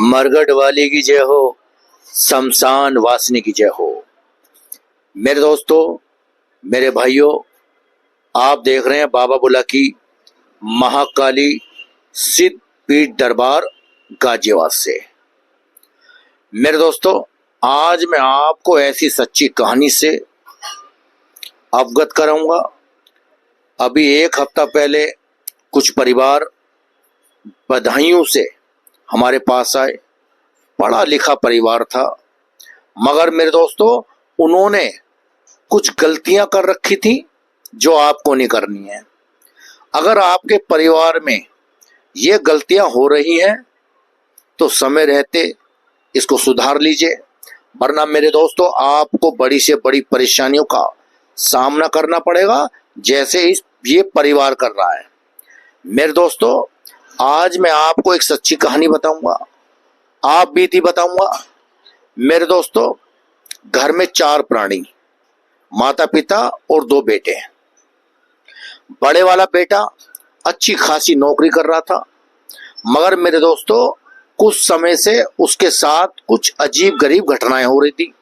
मरगढ़ वाली की जय हो, शमशान वासिनी की जय हो। मेरे दोस्तों, मेरे भाइयों, आप देख रहे हैं बाबा बुला की महाकाली सिद्ध पीठ दरबार गाजियाबाद से। मेरे दोस्तों, आज मैं आपको ऐसी सच्ची कहानी से अवगत कराऊंगा। अभी एक हफ्ता पहले कुछ परिवार बधाइयों से हमारे पास आए। पढ़ा लिखा परिवार था, मगर मेरे दोस्तों उन्होंने कुछ गलतियां कर रखी थी जो आपको नहीं करनी है। अगर आपके परिवार में ये गलतियां हो रही हैं तो समय रहते इसको सुधार लीजिए, वरना मेरे दोस्तों आपको बड़ी से बड़ी परेशानियों का सामना करना पड़ेगा, जैसे ये परिवार कर रहा है। मेरे दोस्तों, आज मैं आपको एक सच्ची कहानी बताऊंगा, आप बीती बताऊंगा। मेरे दोस्तों, घर में 4 प्राणी, माता पिता और 2 बेटे हैं। बड़े वाला बेटा अच्छी खासी नौकरी कर रहा था, मगर मेरे दोस्तों कुछ समय से उसके साथ कुछ अजीब गरीब घटनाएं हो रही थी।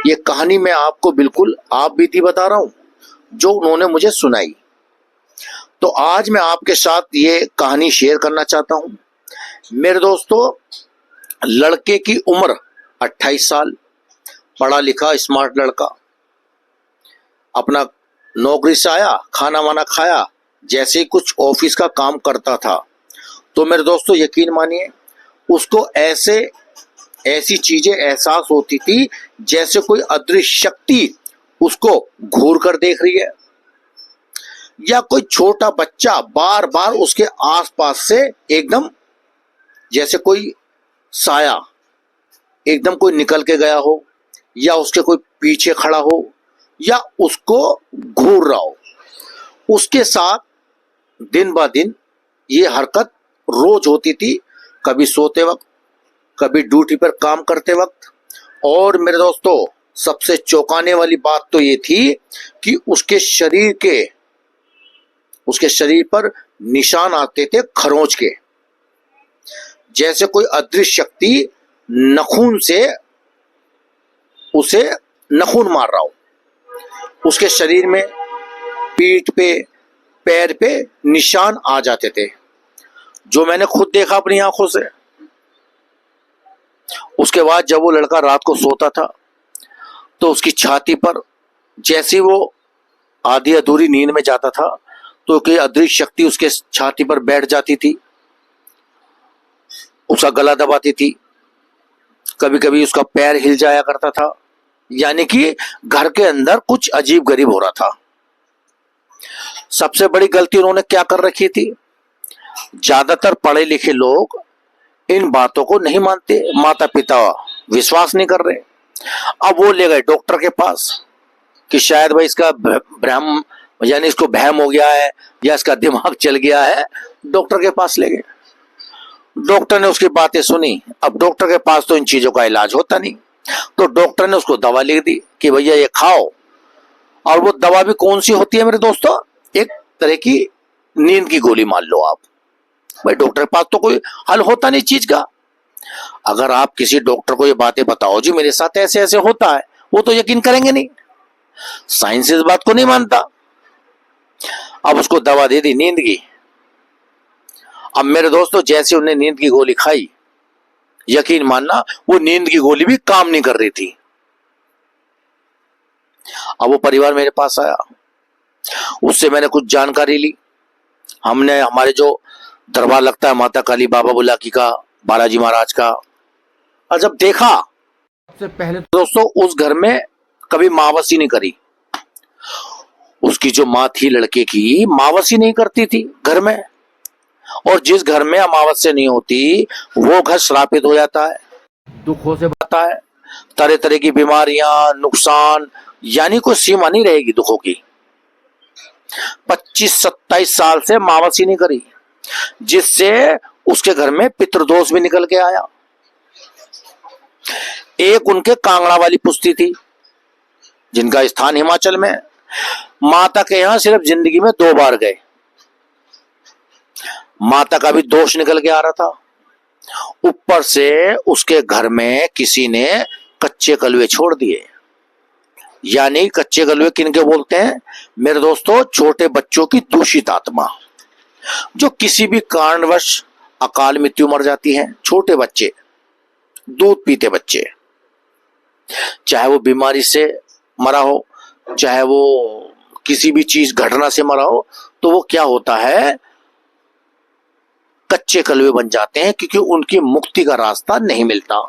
ये कहानी मैं आपको बिल्कुल आप बीती बता रहा हूं जो उन्होंने मुझे सुनाई। तो आज मैं आपके साथ ये कहानी शेयर करना चाहता हूं। मेरे दोस्तों, लड़के की उम्र 28 साल, पढ़ा लिखा स्मार्ट लड़का। अपना नौकरी से आया, खाना वाना खाया, जैसे ही कुछ ऑफिस का काम करता था तो मेरे दोस्तों यकीन मानिए उसको ऐसी चीजें एहसास होती थी जैसे कोई अदृश्य शक्ति उसको घूर कर देख रही है, या कोई छोटा बच्चा बार बार उसके आसपास से एकदम जैसे कोई साया एकदम कोई निकल के गया हो, या उसके कोई पीछे खड़ा हो, या उसको घूर रहा हो। उसके साथ दिन ब दिन ये हरकत रोज होती थी, कभी सोते वक्त, कभी ड्यूटी पर काम करते वक्त। और मेरे दोस्तों सबसे चौंकाने वाली बात तो ये थी कि उसके शरीर पर निशान आते थे खरोंच के, जैसे कोई अदृश्य शक्ति नखून से उसे नखून मार रहा हो। उसके शरीर में, पीठ पे, पैर पे निशान आ जाते थे, जो मैंने खुद देखा अपनी आंखों से। उसके बाद जब वो लड़का रात को सोता था तो उसकी छाती पर, जैसे वो आधी अधूरी नींद में जाता था तो कोई अदृश्य शक्ति उसके छाती पर बैठ जाती थी, उसका गला दबाती थी, कभी कभी उसका पैर हिल जाया करता था। यानी कि घर के अंदर कुछ अजीब गरीब हो रहा था। सबसे बड़ी गलती उन्होंने क्या कर रखी थी, ज्यादातर पढ़े लिखे लोग इन बातों को नहीं मानते, माता पिता विश्वास नहीं कर रहे। अब वो ले गए डॉक्टर के पास कि शायद भाई इसका भ्रम, यानी इसको भ्रम हो गया है या इसका दिमाग चल गया है। डॉक्टर के पास ले गए, डॉक्टर ने उसकी बातें सुनी। अब डॉक्टर के पास तो इन चीजों का इलाज होता नहीं, तो डॉक्टर ने उसको दवा लिख दी कि भैया ये खाओ। और वो दवा भी कौन सी होती है मेरे दोस्तों, एक तरह की नींद की गोली मान लो आप। भाई डॉक्टर के पास तो कोई हल होता नहीं चीज का। अगर आप किसी डॉक्टर को ये बातें बताओ जी मेरे साथ ऐसे ऐसे होता है, वो तो यकीन करेंगे नहीं, साइंस इस बात को नहीं मानता। अब उसको दवा दे दी नींद की। अब मेरे दोस्तों जैसे उन्हें नींद की गोली खाई, यकीन मानना वो नींद की गोली भी काम नहीं कर रही थी। अब वो परिवार मेरे पास आया, उससे मैंने कुछ जानकारी ली। हमने हमारे जो दरबार लगता है माता काली बाबा बुलाकी का, बालाजी महाराज का, और जब देखा सबसे पहले दोस्तों उस घर में कभी मावसी नहीं करी। उसकी जो माँ थी लड़के की, मावसी नहीं करती थी घर में। और जिस घर में अमावस्या नहीं होती वो घर श्रापित हो जाता है, दुखों से भरता है, तरह तरह की बीमारियां, नुकसान, यानी कोई सीमा नहीं रहेगी दुखों की। 25-27 साल से मावसी नहीं करी, जिससे उसके घर में पितृदोष भी निकल के आया। एक उनके कांगड़ा वाली पुश्ती थी जिनका स्थान हिमाचल में। माता के यहां सिर्फ जिंदगी में 2 बार गए। माता का भी दोष निकल के आ रहा था, ऊपर से उसके घर में किसी ने कच्चे कलवे छोड़ दिए। यानी कच्चे कलवे किनके बोलते हैं मेरे दोस्तों? छोटे बच्चों की दूषित आत्मा, जो किसी भी कारणवश अकाल मृत्यु मर जाती है। छोटे बच्चे, दूध पीते बच्चे, चाहे वो बीमारी से मरा हो, चाहे वो किसी भी चीज घटना से मरा हो, तो वो क्या होता है, कच्चे कलवे बन जाते हैं, क्योंकि उनकी मुक्ति का रास्ता नहीं मिलता।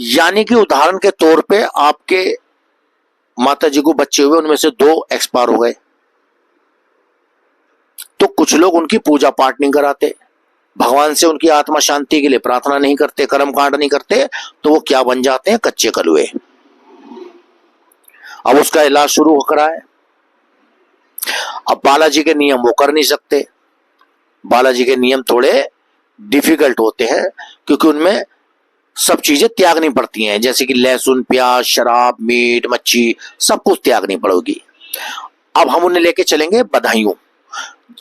यानी कि उदाहरण के तौर पे आपके माता जी को बच्चे हुए, उनमें से 2 एक्सपायर हो गए, तो कुछ लोग उनकी पूजा पाठ नहीं कराते, भगवान से उनकी आत्मा शांति के लिए प्रार्थना नहीं करते, कर्म कांड नहीं करते, तो वो क्या बन जाते हैं? कच्चे कलवे। अब उसका इलाज शुरू हो रहा है। अब बालाजी के नियम वो कर नहीं सकते। बालाजी के नियम थोड़े डिफिकल्ट होते हैं, क्योंकि उनमें सब चीजें त्यागनी पड़ती हैं, जैसे कि लहसुन, प्याज, शराब, मीट, मच्छी, सब कुछ त्यागनी पड़ेगी। अब हम उन्हें लेके चलेंगे बदायूं,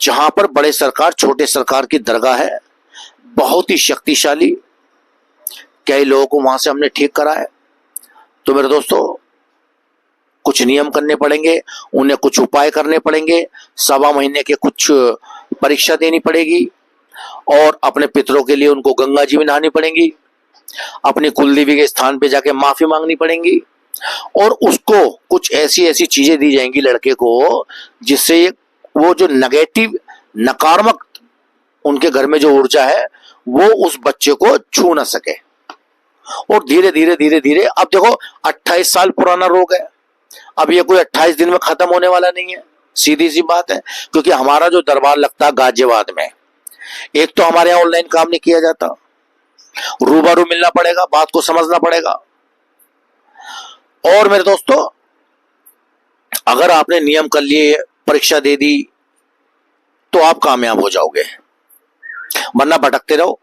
जहां पर बड़े सरकार छोटे सरकार की दरगाह है, बहुत ही शक्तिशाली। कई लोगों को वहां से हमने ठीक करा है। तो मेरे दोस्तों, कुछ नियम करने पड़ेंगे, उन्हें कुछ उपाय करने पड़ेंगे, 1.25 महीने के कुछ परीक्षा देनी पड़ेगी, और अपने पितरों के लिए उनको गंगा जी में नहानी पड़ेंगी, अपनी कुलदेवी के स्थान पे जाके माफी मांगनी पड़ेंगी, और उसको कुछ ऐसी ऐसी चीजें दी जाएंगी लड़के को, जिससे वो जो नेगेटिव, नकारात्मक उनके घर में जो ऊर्जा है, वो उस बच्चे को छू ना सके। और धीरे धीरे धीरे धीरे, अब देखो 28 साल पुराना रोग है, अब ये कोई 28 दिन में खत्म होने वाला नहीं है, सीधी सी बात है। क्योंकि हमारा जो दरबार लगता है गाजियाबाद में, एक तो हमारे यहाँ ऑनलाइन काम नहीं किया जाता, रूबरू मिलना पड़ेगा, बात को समझना पड़ेगा। और मेरे दोस्तों, अगर आपने नियम कर लिए, परीक्षा दे दी, तो आप कामयाब हो जाओगे, वरना भटकते रहो,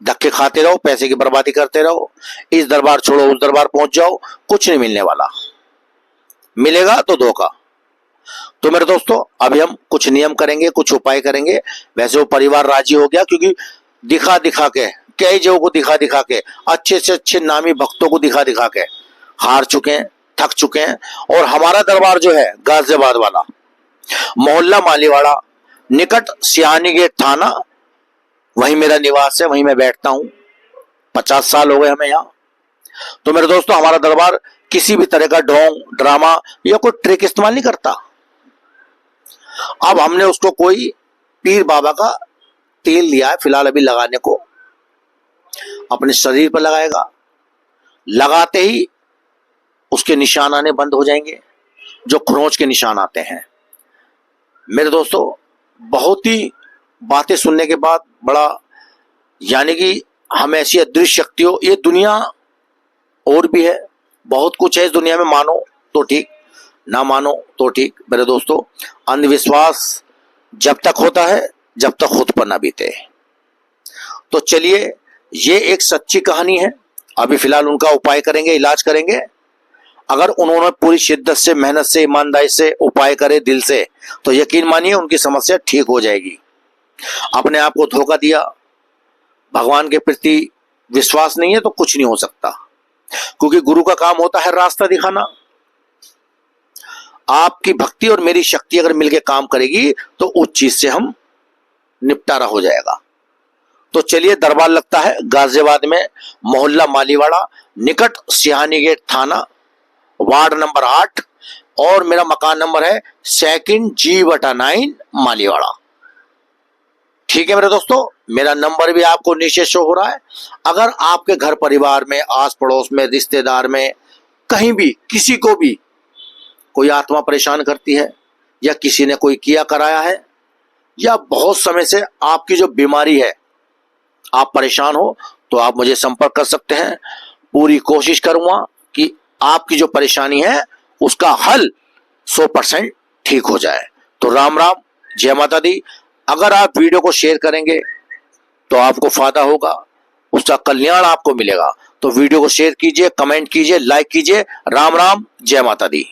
धक्के खाते रहो, पैसे की बर्बादी करते रहो, इस दरबार छोड़ो उस दरबार पहुंच जाओ, कुछ नहीं मिलने वाला, मिलेगा तो धोखा। तो मेरे दोस्तों, अभी हम कुछ नियम करेंगे, कुछ उपाय करेंगे। वैसे वो परिवार राजी हो गया, क्योंकि दिखा दिखा के, कई जगहों को दिखा दिखा के, अच्छे से अच्छे नामी भक्तों को दिखा दिखा के हार चुके हैं, थक चुके हैं। और हमारा दरबार जो है गाजियाबाद वाला, मोहल्ला मालीवाड़ा, निकट सियानी गेट थाना, वहीं मेरा निवास है, वहीं मैं बैठता हूं। 50 साल हो गए हमें यहाँ। तो मेरे दोस्तों, हमारा दरबार किसी भी तरह का ढोंग, ड्रामा या कोई ट्रिक इस्तेमाल नहीं करता। अब हमने उसको कोई पीर बाबा का तेल लिया है फिलहाल अभी लगाने को, अपने शरीर पर लगाएगा, लगाते ही उसके निशान आने बंद हो जाएंगे, जो खरोंच के निशान आते हैं। मेरे दोस्तों, बहुत ही बातें सुनने के बाद बड़ा, यानी कि हम ऐसी अदृश्य शक्तियों, ये दुनिया और भी है, बहुत कुछ है इस दुनिया में, मानो तो ठीक, ना मानो तो ठीक। मेरे दोस्तों, अंधविश्वास जब तक होता है जब तक खुद पर ना बीते। तो चलिए, ये एक सच्ची कहानी है। अभी फिलहाल उनका उपाय करेंगे, इलाज करेंगे। अगर उन्होंने पूरी शिद्दत से, मेहनत से, ईमानदारी से उपाय करे दिल से, तो यकीन मानिए उनकी समस्या ठीक हो जाएगी। अपने आप को धोखा दिया, भगवान के प्रति विश्वास नहीं है, तो कुछ नहीं हो सकता, क्योंकि गुरु का काम होता है रास्ता दिखाना। आपकी भक्ति और मेरी शक्ति अगर मिलकर काम करेगी, तो उस चीज से हम निपटारा हो जाएगा। तो चलिए, दरबार लगता है गाजियाबाद में, मोहल्ला मालीवाड़ा, निकट सिहानी गेट थाना, वार्ड नंबर 8, और मेरा मकान नंबर है 2nd G/9 मालीवाड़ा। ठीक है मेरे दोस्तों, मेरा नंबर भी आपको नीचे शो हो रहा है। अगर आपके घर परिवार में, आस पड़ोस में, रिश्तेदार में, कहीं भी किसी को भी कोई आत्मा परेशान करती है, या किसी ने कोई किया कराया है, या बहुत समय से आपकी जो बीमारी है आप परेशान हो, तो आप मुझे संपर्क कर सकते हैं। पूरी कोशिश करूंगा कि आपकी जो परेशानी है उसका हल 100% ठीक हो जाए। तो राम राम, जय माता दी। अगर आप वीडियो को शेयर करेंगे तो आपको फायदा होगा, उसका कल्याण आपको मिलेगा। तो वीडियो को शेयर कीजिए, कमेंट कीजिए, लाइक कीजिए। राम राम, जय माता दी।